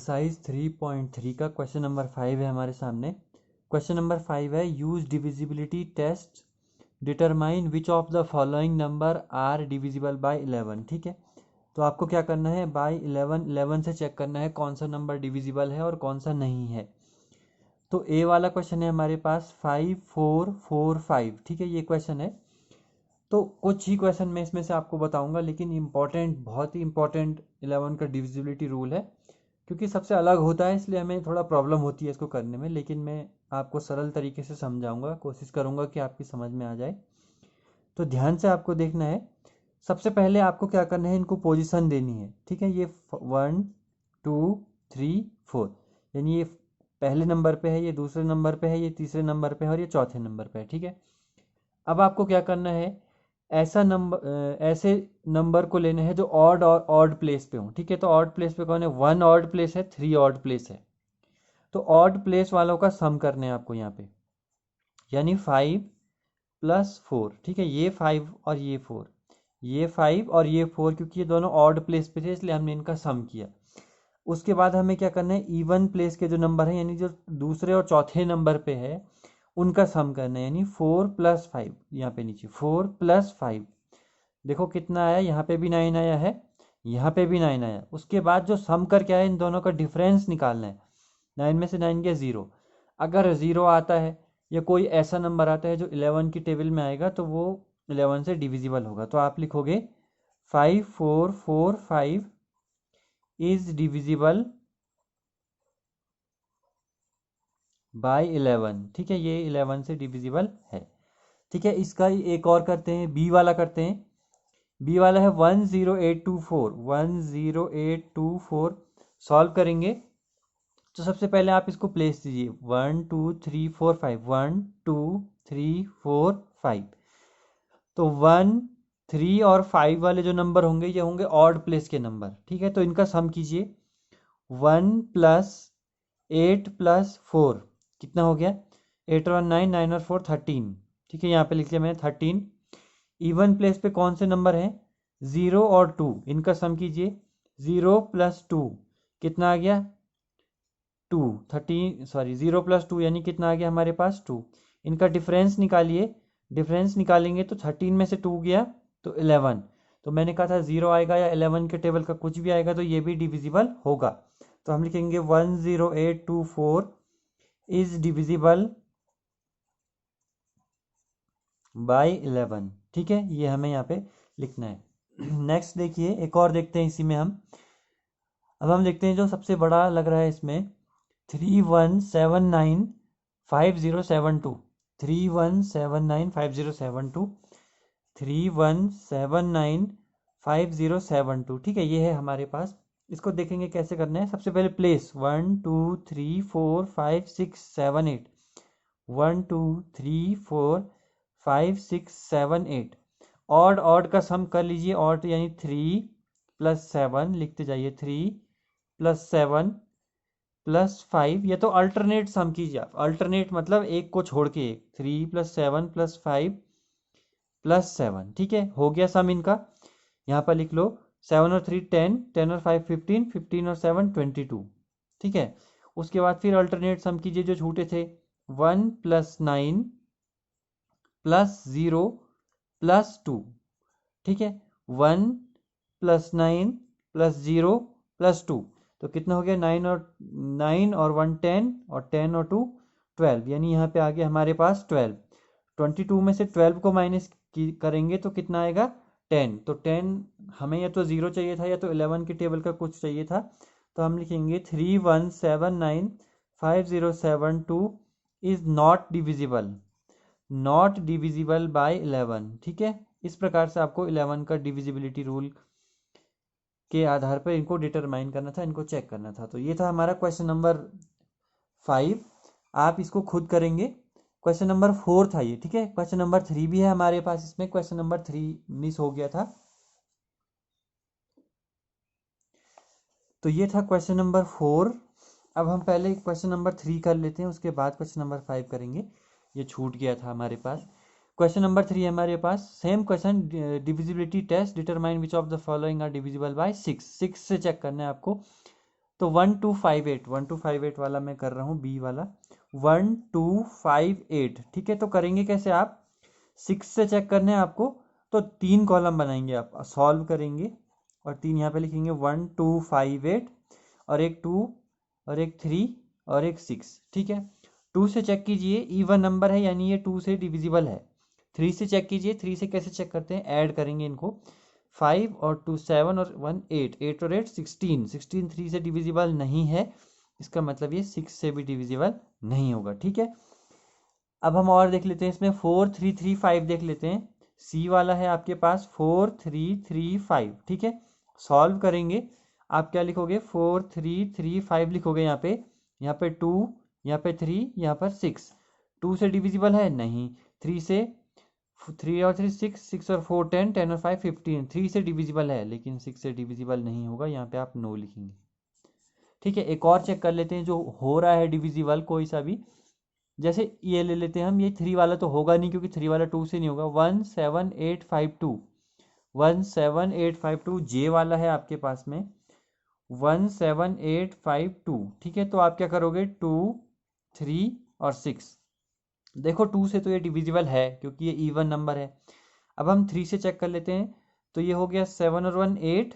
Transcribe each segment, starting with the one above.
Exercise 3.3 का question number 5 है हमारे सामने। क्वेश्चन नंबर 5 है use divisibility test determine which of the following number are divisible by 11। ठीक है, तो आपको क्या करना है, बाय 11 से चेक करना है कौन सा नंबर डिविजिबल है और कौन सा नहीं है। तो ए वाला क्वेश्चन है हमारे पास 5 4 4 5। ठीक है, ये क्वेश्चन है। तो कुछ ही क्वेश्चन मैं इसमें से आपको बताऊंगा, लेकिन इम्पॉर्टेंट, बहुत ही इम्पॉर्टेंट 11 का डिविजिबिलिटी रूल है, क्योंकि सबसे अलग होता है, इसलिए हमें थोड़ा प्रॉब्लम होती है इसको करने में। लेकिन मैं आपको सरल तरीके से समझाऊंगा, कोशिश करूंगा कि आपकी समझ में आ जाए। तो ध्यान से आपको देखना है। सबसे पहले आपको क्या करना है, इनको पोजीशन देनी है। ठीक है, ये 1 2 3 4, यानी ये पहले नंबर पे है, ये दूसरे नंबर पे है, ये तीसरे नंबर पे है और ये चौथे नंबर पे है। ठीक है, अब आपको क्या करना है, ऐसे नंबर को लेने हैं जो ऑड और ऑड प्लेस पे हो। ठीक है, तो ऑड प्लेस पे कौन है, 1 ऑड प्लेस है, 3 ऑड प्लेस है। तो ऑड प्लेस वालों का सम करने हैं आपको यहाँ पे, यानी 5 + 4। ठीक है, ये 5 और ये 4, ये 5 और ये 4, क्योंकि ये दोनों ऑड प्लेस पे थे इसलिए हमने इनका सम किया। उसके बाद हमें क्या करना है, इवन प्लेस के जो नंबर हैं, यानी जो दूसरे और चौथे नंबर पे है, उनका सम करना है, यानी 4 + 5। यहाँ पे नीचे 4 + 5, देखो कितना आया, यहाँ पे भी 9 आया है, यहाँ पे भी 9 आया। उसके बाद जो सम करके आया, इन दोनों का डिफरेंस निकालना है। 9 में से 9 गया 0। अगर 0 आता है या कोई ऐसा नंबर आता है जो 11 की टेबल में आएगा, तो वो 11 से डिविजिबल होगा। तो आप लिखोगे 5 4 4 5 इज डिविजिबल बाय 11। ठीक है, ये 11 से डिविजिबल है। ठीक है, इसका एक और करते हैं, बी वाला करते हैं। बी वाला है 10824, 10824 सॉल्व करेंगे। तो सबसे पहले आप इसको प्लेस दीजिए, 1 2 3 4 5, 1 2 3 4 5। तो 1 3 और 5 वाले जो नंबर होंगे, ये होंगे ऑड प्लेस के नंबर। ठीक है, तो इनका सम कीजिए, 1 + 8 + 4 कितना हो गया, 8 और 9, 9 और 4 13। ठीक है, यहाँ पे लिख लिया मैंने 13। इवन प्लेस पे कौन से नंबर हैं, 0 और 2, इनका सम कीजिए, 0 + 2 कितना आ गया, 2 13, सॉरी 0 + 2 यानी कितना आ गया हमारे पास 2। इनका डिफरेंस निकालिए, डिफरेंस निकालेंगे तो 13 में से 2 गया तो 11। तो मैंने कहा था 0 आएगा या 11 के टेबल का कुछ भी आएगा तो ये भी डिविजिबल होगा। तो हम लिखेंगे 10824 इज डिविजिबल बाय 11। ठीक है, ये हमें यहाँ पे लिखना है। नेक्स्ट देखिए, एक और देखते हैं इसी में हम। अब हम देखते हैं जो सबसे बड़ा लग रहा है इसमें, 31795072, 31795072, 31795072। ठीक है, ये है हमारे पास। इसको देखेंगे कैसे करना है। सबसे पहले प्लेस 1 2 3 4 5 6 7 8, 1 2 3 4 5 6 7 8। ऑड ऑड का सम कर लीजिए, ऑड यानी 3 + 7 लिखते जाइए, 3 + 7 + 5। ये तो अल्टरनेट सम कीजिए आप, अल्टरनेट मतलब एक को छोड़ के एक, 3 + 7 + 5 + 7। ठीक है, हो गया सम इनका। यहाँ पर लिख लो, 7 और 3 10, 10 और 5 15, 15 और 7 22। ठीक है, उसके बाद फिर अल्टरनेट सम कीजिए जो छूटे थे, 1 + 9 + 0 + 2। ठीक है, 1 + 9 + 0 + 2, तो कितना हो गया, 9 और 1 10 और 10 और 2 12, यानी यहाँ पे आ गया हमारे पास 12। 22 में से 12 को माइनस करेंगे तो कितना आएगा, 10। तो 10 हमें या तो 0 चाहिए था या तो 11 की टेबल का कुछ चाहिए था। तो हम लिखेंगे 31795072 is not divisible, not divisible by 11। ठीक है, इस प्रकार से आपको 11 का डिविजिबिलिटी रूल के आधार पर इनको डिटरमाइन करना था, इनको चेक करना था। तो ये था हमारा क्वेश्चन नंबर 5। आप इसको खुद करेंगे। क्वेश्चन नंबर 4 था ये। ठीक है, क्वेश्चन नंबर 3 भी है हमारे पास, इसमें क्वेश्चन नंबर 3 मिस हो गया था। तो ये था क्वेश्चन नंबर 4। अब हम पहले क्वेश्चन नंबर 3 कर लेते हैं, उसके बाद क्वेश्चन नंबर 5 करेंगे, ये छूट गया था हमारे पास। क्वेश्चन नंबर 3 है हमारे पास, same question, divisibility test determine which of the following are divisible by 6। 6 से चेक करना है आपको। तो 1258 वाला मैं कर रहा हूँ, बी वाला 1258। ठीक है, तो करेंगे कैसे आप, 6 से चेक करने हैं आपको, तो 3 कॉलम बनाएंगे, आप सॉल्व करेंगे और 3 यहाँ पे लिखेंगे 1258 और एक 2 और एक 3 और एक 6। ठीक है, 2 से चेक कीजिए, इवन नंबर है यानी ये 2 से डिविजिबल है। 3 से चेक कीजिए, 3 से कैसे चेक करते हैं, ऐड करेंगे इनको, 5 और 2 7 और 1 8, 8 और 8 16, 16 3 से डिविजिबल नहीं है, इसका मतलब ये 6 से भी डिविजिबल नहीं होगा। ठीक है, अब हम और देख लेते हैं, इसमें 4 3 3 5 देख लेते हैं, सी वाला है आपके पास 4 3 3 5। ठीक है, सॉल्व करेंगे, आप क्या लिखोगे, 4 3 3 5 लिखोगे, यहाँ पे 2, यहाँ पे 3, यहाँ पर 6। 2 से डिविजिबल है नहीं, 3 से, 3 और 3 6, 6 और 4 10, 10 और 5 15, 3 से डिविजिबल है लेकिन 6 से डिविजिबल नहीं होगा, यहाँ पे आप नो लिखेंगे। ठीक है, एक और चेक कर लेते हैं जो हो रहा है डिविजिबल कोई सा भी, जैसे ये ले लेते हैं हम, ये 3 वाला तो होगा नहीं क्योंकि 3 वाला 2 से नहीं होगा, 17852, 17852 जे वाला है आपके पास में 17852। ठीक है, तो आप क्या करोगे, 2 3 और 6, देखो 2 से तो ये डिविजिबल है क्योंकि ये इवन नंबर है। अब हम 3 से चेक कर लेते हैं, तो ये हो गया 7 और 1 8,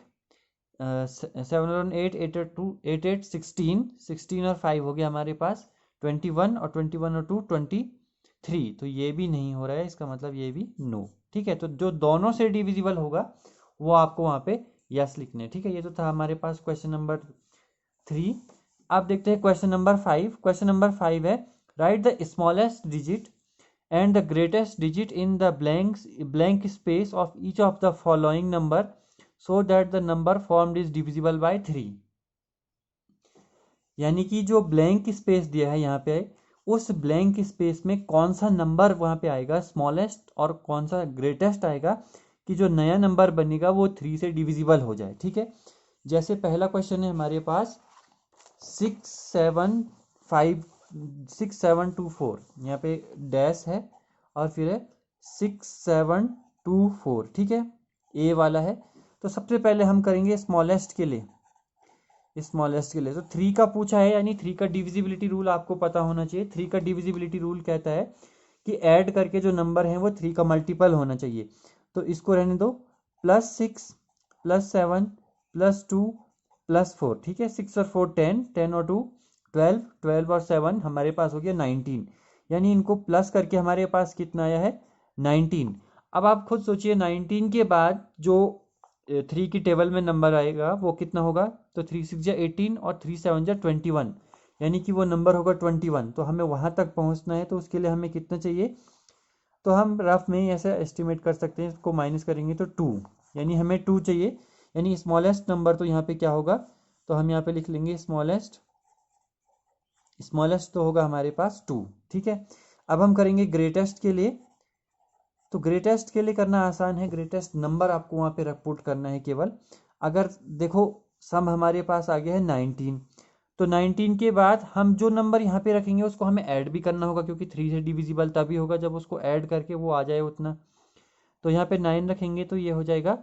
7 और 1 8, 8 और 2 8 8 16, 16 और 5 हो गया हमारे पास 21, और 21 और 2 23, तो ये भी नहीं हो रहा है, इसका मतलब ये भी नो। ठीक है, तो जो दोनों से डिविजिबल होगा वो आपको वहाँ पे यस लिखने। ठीक है, ये तो था हमारे पास क्वेश्चन नंबर 3। अब देखते हैं क्वेश्चन नंबर 5। क्वेश्चन नंबर 5 है, right the smallest digit and the greatest digit in the blank space of each of the following number so that the number formed is divisible by 3। यानी कि जो blank space दिया है यहाँ पे, उस blank space में कौन सा नंबर वहाँ पे आएगा स्मॉलेस्ट और कौन सा ग्रेटेस्ट आएगा कि जो नया नंबर बनेगा वो 3 से डिविजिबल हो जाए। ठीक है, जैसे पहला क्वेश्चन है हमारे पास 6724, यहाँ पे डैश है और फिर है 6724। ठीक है, ए वाला है, तो सबसे पहले हम करेंगे स्मॉलेस्ट के लिए, स्मॉलेस्ट के लिए तो 3 का पूछा है, यानी 3 का डिविजिबिलिटी रूल आपको पता होना चाहिए। 3 का डिविजिबिलिटी रूल कहता है कि ऐड करके जो नंबर है वो 3 का मल्टीपल होना चाहिए, तो इसको रहने दो, +6 +7 +2 +4। ठीक है, 6 और 4 10, 10 और 2 12, 12 और 7 हमारे पास हो गया 19, यानी इनको प्लस करके हमारे पास कितना आया है 19। अब आप खुद सोचिए 19 के बाद जो 3 की टेबल में नंबर आएगा वो कितना होगा, तो 3 6 जा 18 और 3 7 जा 21, यानी कि वो नंबर होगा 21। तो हमें वहाँ तक पहुँचना है, तो उसके लिए हमें कितना चाहिए, तो हम रफ में ही ऐसे एस्टिमेट कर सकते हैं, इसको माइनस करेंगे तो 2, यानी हमें 2 चाहिए, यानी स्मॉलेस्ट नंबर तो यहाँ पे क्या होगा, तो हम यहाँ पे लिख लेंगे स्मॉलेस्ट तो होगा हमारे पास 2। ठीक है, अब हम करेंगे ग्रेटेस्ट के लिए, तो ग्रेटेस्ट के लिए करना आसान है, ग्रेटेस्ट नंबर आपको वहाँ पे पुट करना है केवल। अगर देखो सम हमारे पास आ गया है 19, तो 19 के बाद हम जो नंबर यहाँ पे रखेंगे उसको हमें ऐड भी करना होगा, क्योंकि 3 से डिविजिबल तभी होगा जब उसको ऐड करके वो आ जाए उतना। तो यहाँ पे 9 रखेंगे तो ये हो जाएगा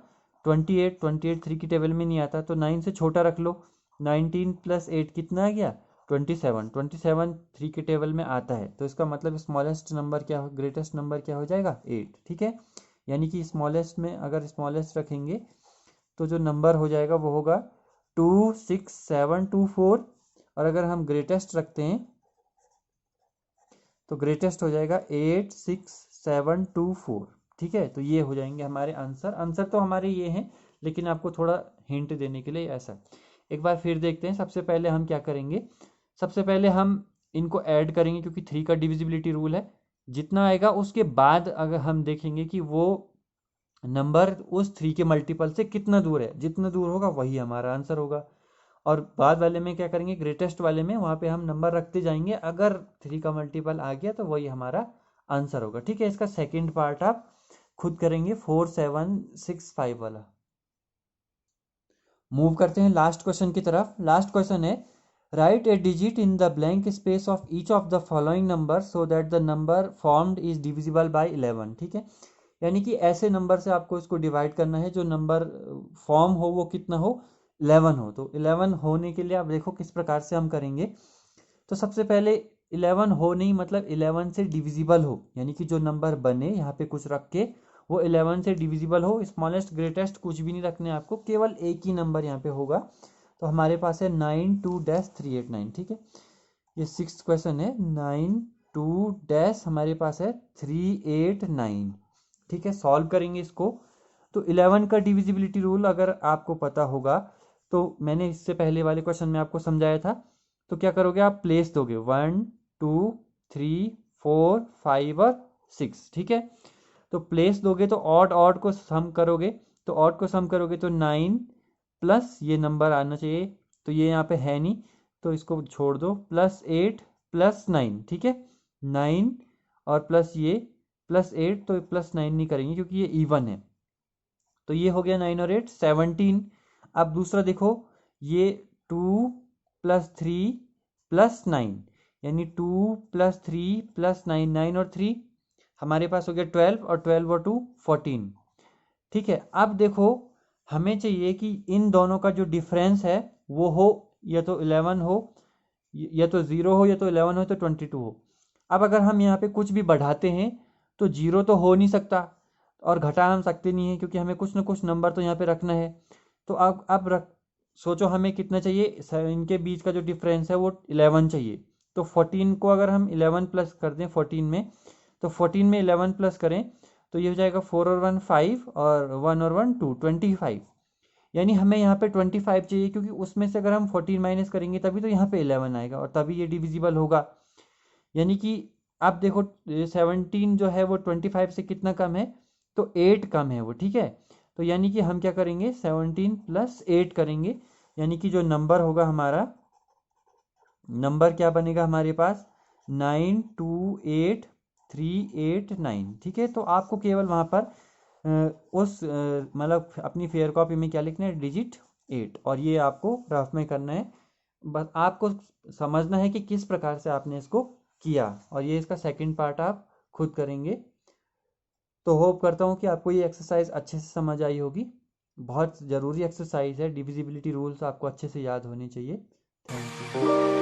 28, 28 3 की टेबल में नहीं आता, तो 9 से छोटा रख लो, 19 + 8 कितना आ गया 27, 27 3 के टेबल में आता है, तो इसका मतलब स्मॉलेस्ट नंबर क्या हो, ग्रेटेस्ट नंबर क्या हो जाएगा 8। ठीक है, यानी कि स्मॉलेस्ट में अगर स्मॉलेस्ट रखेंगे तो जो नंबर हो जाएगा वो होगा 26724, और अगर हम ग्रेटेस्ट रखते हैं तो ग्रेटेस्ट हो जाएगा 86724। ठीक है, तो ये हो जाएंगे हमारे आंसर। आंसर तो हमारे ये हैं, लेकिन आपको थोड़ा हिंट देने के लिए ऐसा। एक बार फिर देखते हैं, सबसे पहले हम क्या करेंगे, सबसे पहले हम इनको ऐड करेंगे क्योंकि 3 का डिविजिबिलिटी रूल है, जितना आएगा उसके बाद अगर हम देखेंगे कि वो नंबर उस 3 के मल्टीपल से कितना दूर है, जितना दूर होगा वही हमारा आंसर होगा। और बाद वाले में क्या करेंगे, ग्रेटेस्ट वाले में वहाँ पे हम नंबर रखते जाएंगे, अगर 3 का मल्टीपल आ गया तो वही हमारा आंसर होगा। ठीक है, इसका सेकंड पार्ट आप खुद करेंगे, 4765 वाला। मूव करते हैं लास्ट क्वेश्चन की तरफ। लास्ट क्वेश्चन है, right A digit in the blank space of each of the following number so that the number formed is divisible by 11। ठीक है, यानी कि ऐसे नंबर से आपको इसको डिवाइड करना है जो नंबर फॉर्म हो वो कितना हो 11 हो। तो 11 होने के लिए आप देखो किस प्रकार से हम करेंगे। तो सबसे पहले 11 हो नहीं मतलब 11 से डिविजिबल हो, यानी कि जो नंबर बने यहाँ पे कुछ रख के वो 11 से डिविजिबल हो। स्मॉलेस्ट ग्रेटेस्ट कुछ भी नहीं रखने आपको, केवल एक ही नंबर यहाँ पे होगा। तो हमारे पास है 92-389। ठीक है, ये 6th क्वेश्चन है। 92 हमारे पास है 389। ठीक है, सॉल्व करेंगे इसको। तो 11 का डिविजिबिलिटी रूल अगर आपको पता होगा तो मैंने इससे पहले वाले क्वेश्चन में आपको समझाया था। तो क्या करोगे आप, प्लेस दोगे 1 2 3 4 5 और 6। ठीक है, तो प्लेस दोगे तो ऑड ऑड को सम करोगे। तो ऑड को सम करोगे तो 9 प्लस ये नंबर आना चाहिए, तो ये यहाँ पे है नहीं तो इसको छोड़ दो, +8 +9। ठीक है, 9 और प्लस ये +8, तो +9 नहीं करेंगे क्योंकि ये इवन है। तो ये हो गया 9 और 8 17। अब दूसरा देखो, ये 2 + 3 + 9, यानी 2 + 3 + 9, 9 और 3 हमारे पास हो गया 12, और 12 और 2 14। ठीक है, अब देखो हमें चाहिए कि इन दोनों का जो डिफरेंस है वो हो या तो 11 हो, या तो 0 हो, या तो 11 हो, तो 22 हो। अब अगर हम यहाँ पे कुछ भी बढ़ाते हैं तो 0 तो हो नहीं सकता और घटा हम सकते नहीं हैं, क्योंकि हमें कुछ ना कुछ नंबर तो यहाँ पे रखना है। तो अब रख सोचो हमें कितना चाहिए, इनके बीच का जो डिफरेंस है वो 11 चाहिए। तो 14 को अगर हम 11 प्लस कर दें 14 में, तो 14 में 11 प्लस करें तो ये हो जाएगा 4 और 1 5, और 1 और 1 2, 25। यानी हमें यहाँ पे 25 चाहिए, क्योंकि उसमें से अगर हम 14 माइनस करेंगे तभी तो यहाँ पे 11 आएगा और तभी ये डिविजिबल होगा। यानी कि आप देखो 17 जो है वो 25 से कितना कम है, तो 8 कम है वो। ठीक है, तो यानी कि हम क्या करेंगे, 17 + 8 करेंगे, यानी कि जो नंबर होगा हमारा, नंबर क्या बनेगा हमारे पास, 928389। ठीक है, तो आपको केवल वहाँ पर मतलब अपनी फेयर कॉपी में क्या लिखना है, डिजिट 8, और ये आपको रफ में करना है। बस आपको समझना है कि किस प्रकार से आपने इसको किया, और ये इसका सेकंड पार्ट आप खुद करेंगे। तो होप करता हूँ कि आपको ये एक्सरसाइज अच्छे से समझ आई होगी। बहुत ज़रूरी एक्सरसाइज है, डिविजिबिलिटी रूल्स आपको अच्छे से याद होने चाहिए। Thank you.